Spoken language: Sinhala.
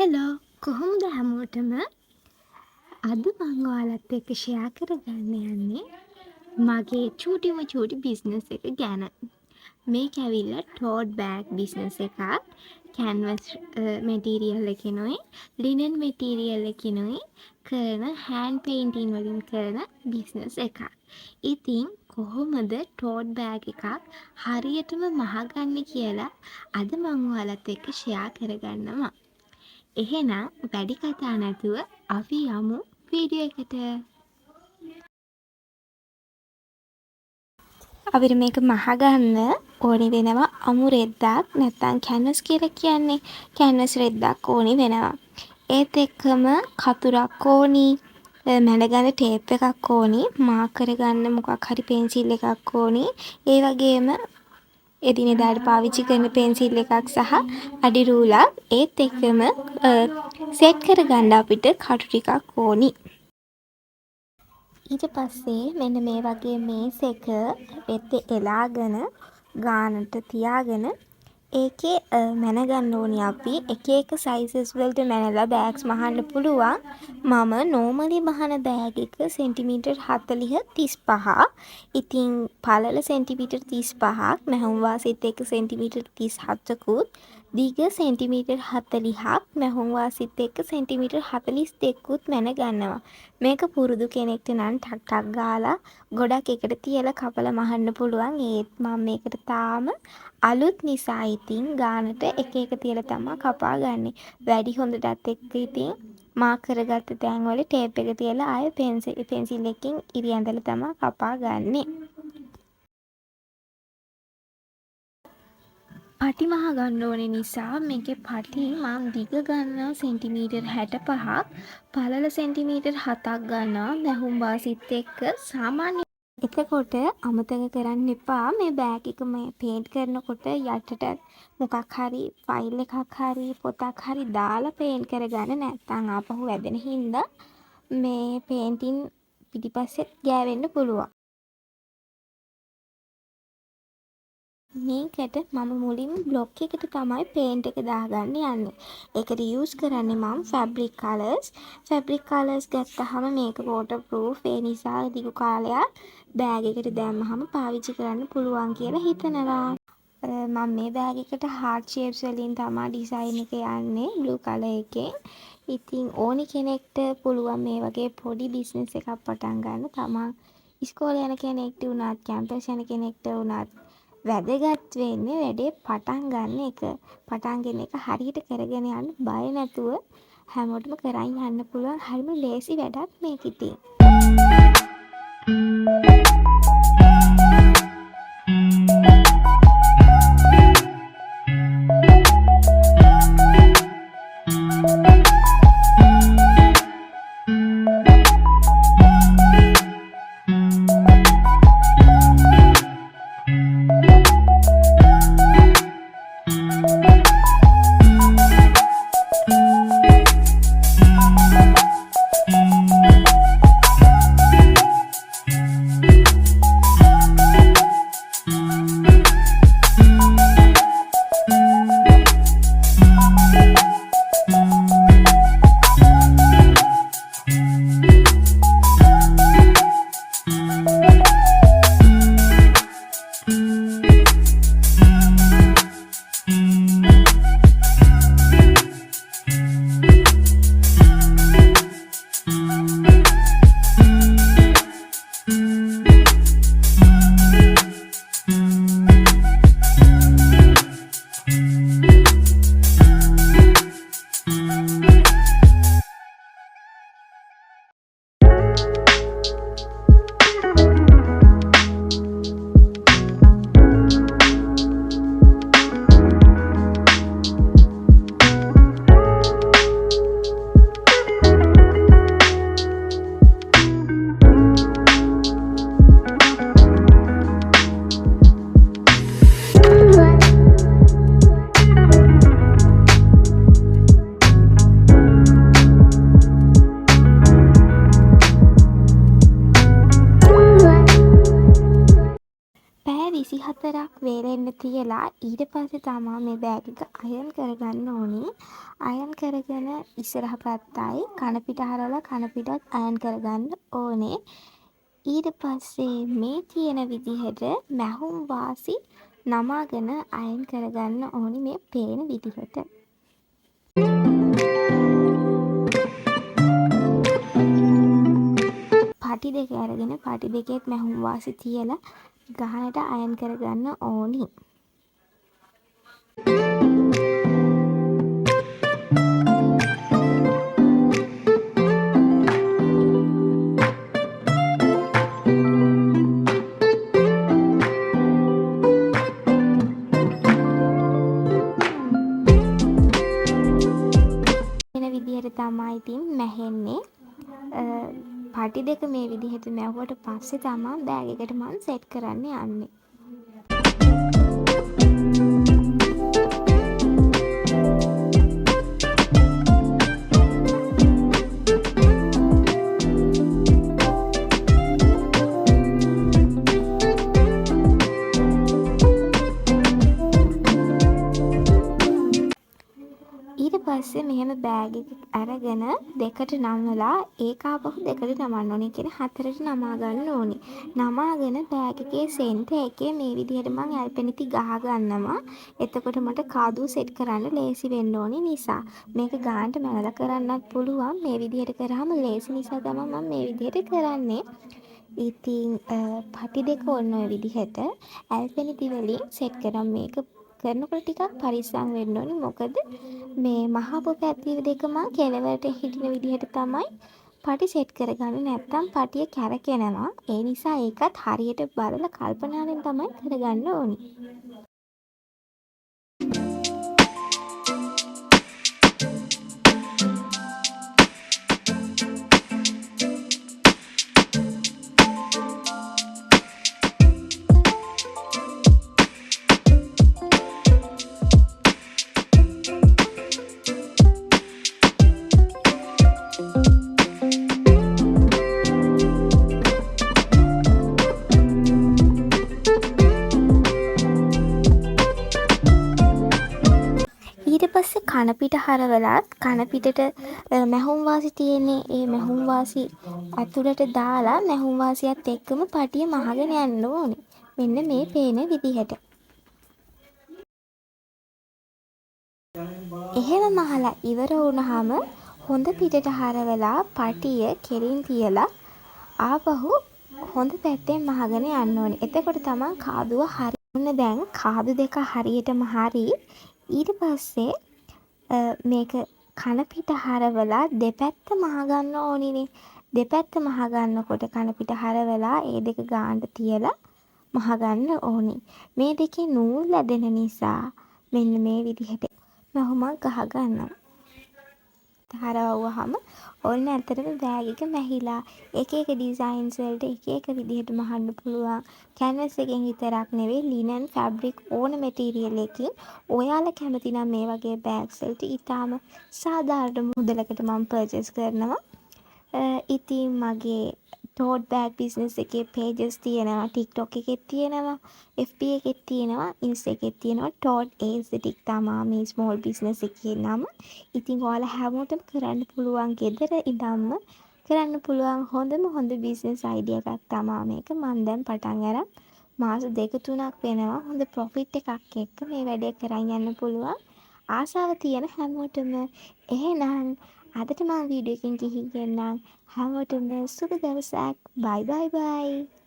හෙලෝ කොහොමද හැමෝටම අද මං ඔයාලත් එක්ක ෂෙයා කරගන්න යන්නේ මගේ චූටි බිස්නස් එක ගැන. මේක ඇවිල්ලා ටෝට් බෑග් බිස්නස් එකක්. කැන්වස් මැටීරියල් එකකිනුයි ලිනන් මැටීරියල් එකකිනුයි කරන හෑන්ඩ් පේන්ටින් වලින් කරන බිස්නස් එකක්. ඉතින් කොහොමද ටෝට් බෑග් එකක් හරියටම මහගන්නේ කියලා අද මං ඔයාලත් එක්ක ෂෙයා කරගන්නවා. එහෙනම් වැඩි කතා නැතුව අපි යමු වීඩියෝ එකට. අපිට මේක මහගන්න ඕනි වෙනවා අමු රෙද්දක් නැත්නම් කැන්වස් කියලා කියන්නේ. කැන්වස් රෙද්දක් ඕනි වෙනවා. ඒත් එක්කම කතුරක් ඕනි, මැනගන්න ටේප් එකක් ඕනි, මාකර් ගන්න මොකක් හරි පෙන්සිල් එකක් ඕනි. ඒ වගේම එදිනෙදාට පාවිච්චි කරන පෙන්සිල් එකක් සහ අඩි රූලක්. ඒත් එක්කම සෙට් කරගන්න අපිට කටු ටිකක් ඕනි. ඊට පස්සේ මෙන්න මේ වගේ මේස් එක රෙද්දේ එලාගෙන ගානට තියාගෙන ඒකේ මැනගන්න ඕනි අපි එක එක සයිසස් වලට මැනලා බෑග්ස් මහන්න පුළුවන්. මම නෝමලි මහන බෑග් එක සෙන්ටිමීටර් 40 35. ඉතින් පළල සෙන්ටිමීටර් 35ක්, මැහුම් වාසිත් එක්ක සෙන්ටිමීටර් 37කුත්, දිග සෙන්ටිමීටර් 40ක්, මැහුම් වාසිත් එක්ක සෙන්ටිමීටර් 42කුත් මැනගන්නවා. මේක පුරුදු කෙනෙක්ට නම් ටක් ටක් ගාලා ගොඩක් එකට තියලා කපලා මහන්න පුළුවන්. ඒත් මම මේකට තාම අලුත් නිසා ඉතින් ගානට එක එක තියලා තමයි කපා ගන්නෙ. වැඩි හොඳටත් එක්ක ඉතින් මාක් කරගත්ත තැන් වල ටේප් එක තියලා ආයෙ පෙන්සිල් එකකින් ඉරි ඇඳලා තමයි කපා ගන්නෙ. පටි මහ ගන්න ඕනේ නිසා මේකේ පටි මම දිග ගන්නවා සෙන්ටිමීටර් 65ක්, පළල සෙන්ටිමීටර් 7ක් ගන්නවා මැහුම් වාසිත් එක්ක. සාමාන්‍ය එතකොට අමතක කරන්න එපා මේ බෑග් එක මේ පේන්ට් කරනකොට යටට මොකක් හරි ෆයිල් එකක් හරි පොතක් හරි දාලා පේන්ට් කරගන්න. නැත්නම් ආපහු වැදෙන හින්දා මේ පේන්ටින් පිටිපස්සෙත් ගෑවෙන්න පුළුවන්. මේකට මම මුලින්ම බ්ලොක් එකට තමයි පේන්ට් එක දාගන්න යන්නේ. ඒකට යූස් කරන්නේ මම ෆැබ්‍රික් කලර්ස්. ෆැබ්‍රික් කලර්ස් ගත්තාම මේක වෝටර් ප්‍රූෆ්. ඒ නිසා දිගු කාලයක් බෑග් එකට දැම්මහම පාවිච්චි කරන්න පුළුවන් කියලා හිතනවා. මම මේ බෑග් එකට හાર્ට් ෂේප්ස් වලින් තමයි ඩිසයින් එක යන්නේ බ්ලූ කලර් එකෙන්. ඉතින් ඕනි කෙනෙක්ට පුළුවන් මේ වගේ පොඩි බිස්නස් එකක් පටන් ගන්න. තමන් ඉස්කෝලේ යන කෙනෙක්ට උනත්, කැම්පස් යන කෙනෙක්ට උනත් වැදගත් වෙන්නේ වැඩේ පටන් ගන්න එක. පටන්ගෙන එක හරියට කරගෙන යන්න බය නැතුව හැමෝටම කරන් යන්න පුළුවන්. හරිම ලේසි වැඩක් මේක ඉතින්. 4ක් වේලෙන්න තියලා ඊට පස්සේ තමා මේ බෑග් එක අයන් කරගන්න ඕනේ. අයන් කරගෙන ඉස්සරහ පැත්තයි කන පිට හරවලා කන පිටත් අයන් කරගන්න ඕනේ. ඊට පස්සේ මේ තියෙන විදිහට මැහුම් වාසි නමාගෙන අයන් කරගන්න ඕනේ මේ පේන විදිහට. පටි දෙක අරගෙන පටි දෙකේත් මැහුම් වාසි තියලා ගහනට අයන් කරගන්න ඕනි. වෙන විදිහට තමයි ඉතින් මැහෙන්නේ. පටි දෙක මේ විදිහට මැව්වට පස්සේ තමා බෑග් එකට මම සෙට් කරන්න යන්නේ. ඊට පස්සේ මෙහෙම බෑග් එක අරගෙන දෙකට නමලා ඒක ආපහු දෙකට නමන්න ඕනේ. කියන්නේ 4ට නමා ගන්න ඕනේ. නමාගෙන බෑග් එකේ සෙන්ටර් එකේ මේ විදිහට මම ඇල්පෙනිති ගහ ගන්නවා. එතකොට මට කාදුව සෙට් කරන්න ලේසි වෙන්න ඕනේ නිසා. මේක ගානට මැනලා කරන්නත් පුළුවන්. මේ විදිහට කරාම ලේසි නිසා තමයි මම මේ විදිහට කරන්නේ. ඉතින් පටි දෙක ඔන්න ඔය විදිහට ඇල්පෙනිති වලින් සෙට් කරන් මේක කරනකොට ටිකක් පරිස්සම් වෙන්න ඕනේ. මොකද මේ මහපු පැති දෙක මම කෙළවරට හිටින විදිහට තමයි පටි සෙට් කරගන්නේ. නැත්තම් පටිය කැරකෙනවා. ඒ නිසා ඒකත් හරියට බලලා කල්පනාවෙන් තමයි කරගන්න ඕනේ. ඊට පස්සේ කන පිට හරවලත් කන පිටට මැහුම් වාසි තියෙන්නේ. ඒ මැහුම් වාසි ඇතුළට දාලා මැහුම් වාසියත් එක්කම පටිය මහගෙන යන්න ඕනේ. මෙන්න මේ පේන විදිහට. එහෙම මහලා ඉවර වුණාම හොඳ පිටට හරවලා පටිය කෙලින් තියලා ආපහු හොඳ පැත්තෙන් මහගෙන යන්න ඕනේ. එතකොට තමයි කාදුව හරි. දැන් කාදු දෙක හරියටම හරි. ඊට පස්සේ මේක කන පිට හරවලා දෙපැත්ත මහගන්න ඕනිනේ. දෙපැත්ත මහගන්නකොට කන පිට හරවලා ඒ දෙක ගානට තියලා මහගන්න ඕනි. මේ දෙකේ නූල් ඇදෙන නිසා මෙන්න මේ විදිහට මහුමක් ගහ ගන්නවා. හරවුවාම ඔන්න ඇත්තටම බෑග් එක මැහිලා එක එක ඩිසයින්ස් වලට එක එක විදිහට මහන්න පුළුවන්. කැන්වස් එකෙන් විතරක් නෙවෙයි ලිනන් ෆැබ්‍රික් ඕන මැටීරියල් එකකින් ඔයාලා කැමති නම් මේ වගේ බෑග්ස් වලට ඊටාම සාධාරණ මුදලකට මම පර්චේස් කරනවා. ඉතින් මගේ tote bag business එකේ pages තියෙනවා. TikTok එකේ තියෙනවා. FB එකේ තියෙනවා. Insta එකේ තියෙනවා. tote aesthetic තමයි මේ small business එකේ නම. ඉතින් ඔයාලා හැමෝටම කරන්න පුළුවන් ගෙදර ඉඳන්ම කරන්න පුළුවන් හොඳ business idea එකක් තමයි මේක. මම දැන් පටන් අරන් මාස 2-3ක් වෙනවා. හොඳ profit එකක් එක්ක මේ වැඩේ කරන් යන්න පුළුවන්. ආසාව තියෙන හැමෝටම එහෙනම් අදට මම වීඩියෝ එකකින් ගිහින් හැමෝටම සුබ දවසක්. bye bye bye.